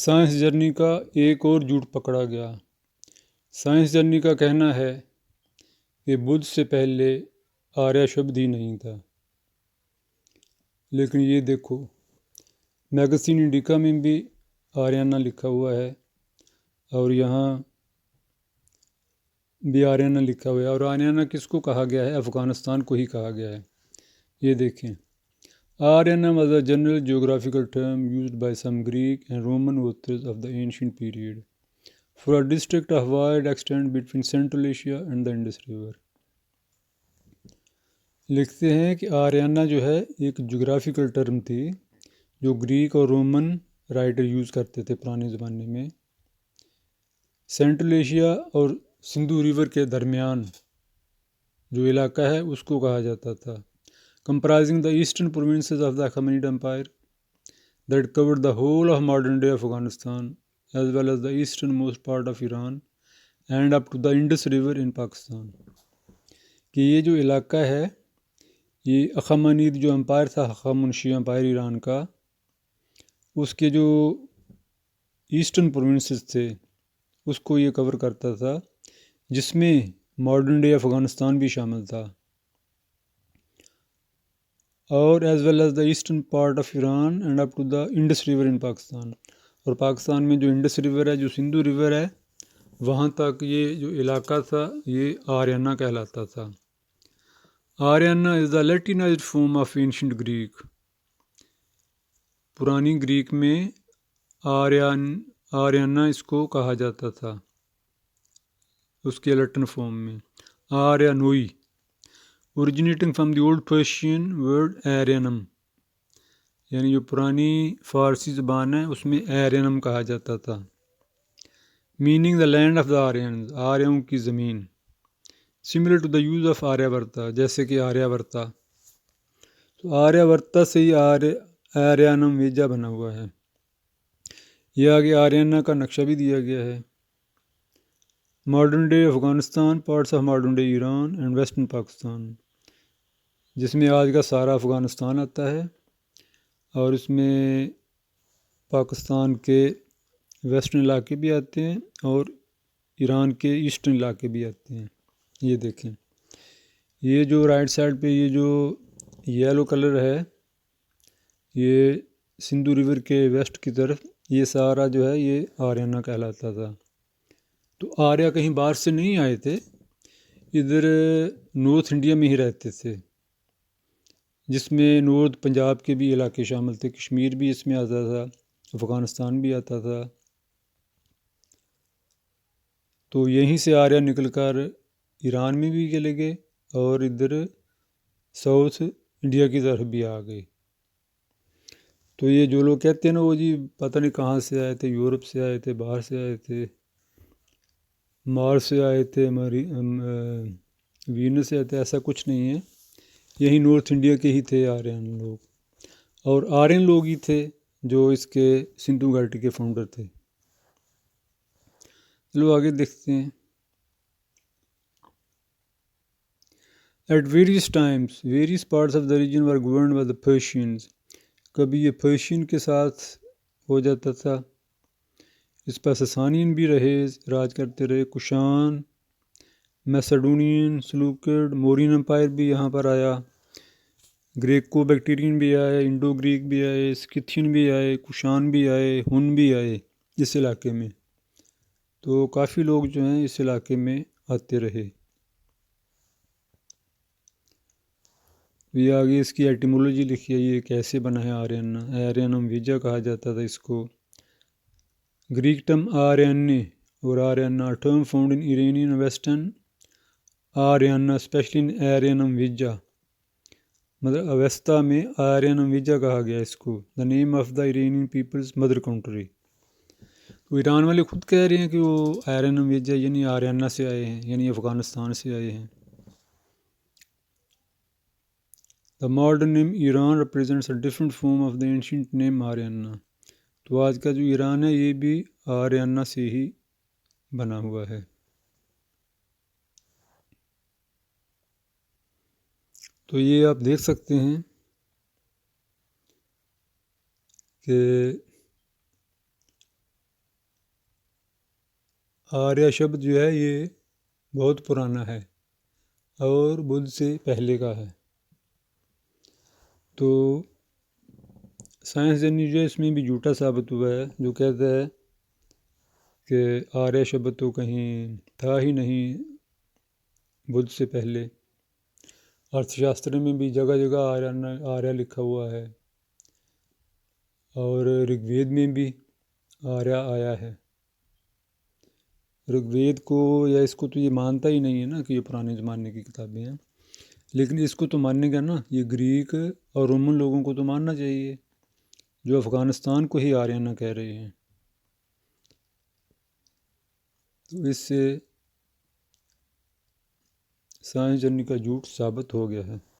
Science journey کا ایک اور جھوٹ پکڑا گیا۔ سائنس جرنی کا کہنا ہے کہ بدھ سے پہلے آریہ شبد ہی نہیں تھا، لیکن یہ دیکھو میگزین انڈیکا میں بھی آریانہ لکھا ہوا ہے اور یہاں بھی آریانہ لکھا ہوا ہے، اور آریانہ کس کو کہا گیا ہے؟ افغانستان کو ہی کہا گیا ہے۔ یہ دیکھیں، Aryana was a general geographical term used by some Greek and Roman authors of the ancient period for a district of wide extent between Central Asia and the Indus River۔ لکھتے ہیں کہ آریانہ جو ہے ایک جغرافیکل ٹرم تھی جو Greek اور Roman writer use کرتے تھے پرانے زمانے میں، سینٹرل ایشیا اور سندھو ریور کے درمیان جو علاقہ ہے اس کو کہا جاتا تھا۔ comprising the eastern provinces of the Achaemenid Empire that covered the whole of modern day Afghanistan as well as the easternmost part of Iran and up to the Indus River in Pakistan۔ کہ یہ جو علاقہ ہے یہ اخامنید جو umpire تھا، ہخامنشی umpire Iran کا، اس کے جو ایسٹرن پروونسز تھے اس کو یہ کور کرتا تھا، جس میں ماڈرن ڈے افغانستان بھی شامل تھا، اور as well as the eastern part of Iran and up to the Indus river in Pakistan, اور پاکستان میں جو انڈس ریور ہے، جو سندھو ریور ہے، وہاں تک یہ جو علاقہ تھا یہ آریانہ کہلاتا تھا۔ آریانہ از دا لیٹینائزڈ فارم آف اینشنٹ گریک۔ پرانی گریک میں آریانہ اس کو کہا جاتا تھا، اس کے لیٹن فارم میں آریانوئی، originating from the old Persian word Aryanum، یعنی جو پرانی فارسی زبان ہے اس میں ایرینم کہا جاتا تھا، meaning the land of the Aryans، آریوں کی زمین، similar to the use of Arya ورتا، جیسے کہ آریہ ورتا، تو آریہ ورتا سے ہی آریانم ویجا بنا ہوا ہے۔ یہ آگے آریانہ کا نقشہ بھی دیا گیا ہے۔ Modern day Afghanistan, parts of modern day Iran and western Pakistan, جس میں آج کا سارا افغانستان آتا ہے، اور اس میں پاکستان کے ویسٹرن علاقے بھی آتے ہیں اور ایران کے ایسٹرن علاقے بھی آتے ہیں۔ یہ دیکھیں، یہ جو رائٹ سائڈ پہ یہ جو یلو کلر ہے یہ سندھو ریور کے ویسٹ کی طرف، یہ سارا جو ہے یہ آریانہ کہلاتا تھا۔ تو آریہ کہیں باہر سے نہیں آئے تھے، ادھر نارتھ انڈیا میں ہی رہتے تھے، جس میں نارتھ پنجاب کے بھی علاقے شامل تھے، کشمیر بھی اس میں آتا تھا، افغانستان بھی آتا تھا۔ تو یہیں سے آریہ نکل کر ایران میں بھی چلے گئے اور ادھر ساؤتھ انڈیا کی طرف بھی آ گئے۔ تو یہ جو لوگ کہتے ہیں نا وہ جی پتہ نہیں کہاں سے آئے تھے، یورپ سے آئے تھے، باہر سے آئے تھے، مارس سے آئے تھے، وینس سے آئے تھے، ایسا کچھ نہیں ہے، یہی نارتھ انڈیا کے ہی تھے آرین لوگ، اور آرین لوگ ہی تھے جو اس کے سندھو گھاٹی کے فاؤنڈر تھے۔ چلو آگے دیکھتے ہیں۔ At various times, various parts of the region were governed by the Persians۔ کبھی یہ پرشین کے ساتھ ہو جاتا تھا، اس پر ساسانین بھی رہے، راج کرتے رہے، کشان، میسیڈونین، سلوکڈ، مورین امپائر بھی یہاں پر آیا، گریکو بیکٹیرین بھی آئے، انڈو گریک بھی آئے، سکتھین بھی آئے، کشان بھی آئے، ہن بھی آئے اس علاقے میں۔ تو کافی لوگ جو ہیں اس علاقے میں آتے رہے۔ یہ آگے اس کی ایٹیمولوجی لکھی ہے، یہ کیسے بنا ہے آریانہ۔ آریانم ویجا کہا جاتا تھا اس کو۔ گریک ٹرم آریانے اور Ariana term found in Iranian western Ariana especially in Airyanem Vaejah, مطلب اویستا میں آریانم ویجا کہا گیا اس کو، the name of the Iranian peoples mother country. تو ایران والے خود کہہ رہے ہیں کہ وہ آریانم ویجا یعنی آریانہ سے آئے ہیں، یعنی افغانستان سے آئے ہیں۔ The modern name Iran represents a different form of the ancient name Aryana۔ تو آج کا جو ایران ہے یہ بھی آریانہ سے ہی بنا ہوا ہے۔ تو یہ آپ دیکھ سکتے ہیں کہ آریہ شبد جو ہے یہ بہت پرانا ہے اور بدھ سے پہلے کا ہے۔ تو سائنس جرنی جو ہے اس میں بھی جھوٹا ثابت ہوا ہے، جو کہتا ہے کہ آریہ شبد تو کہیں تھا ہی نہیں بدھ سے پہلے۔ ارتھ شاستر میں بھی جگہ جگہ آریہ لکھا ہوا ہے، اور رگ وید میں بھی آریہ آیا ہے۔ رگ وید کو یا اس کو تو یہ مانتا ہی نہیں ہے نا کہ یہ پرانے زمانے کی کتابیں ہیں، لیکن اس کو تو ماننے کا نا، یہ گریک اور رومن لوگوں کو تو ماننا چاہیے جو افغانستان کو ہی آریانہ کہہ رہے ہیں۔ تو اس سے سائنس جرنی کا جھوٹ ثابت ہو گیا ہے۔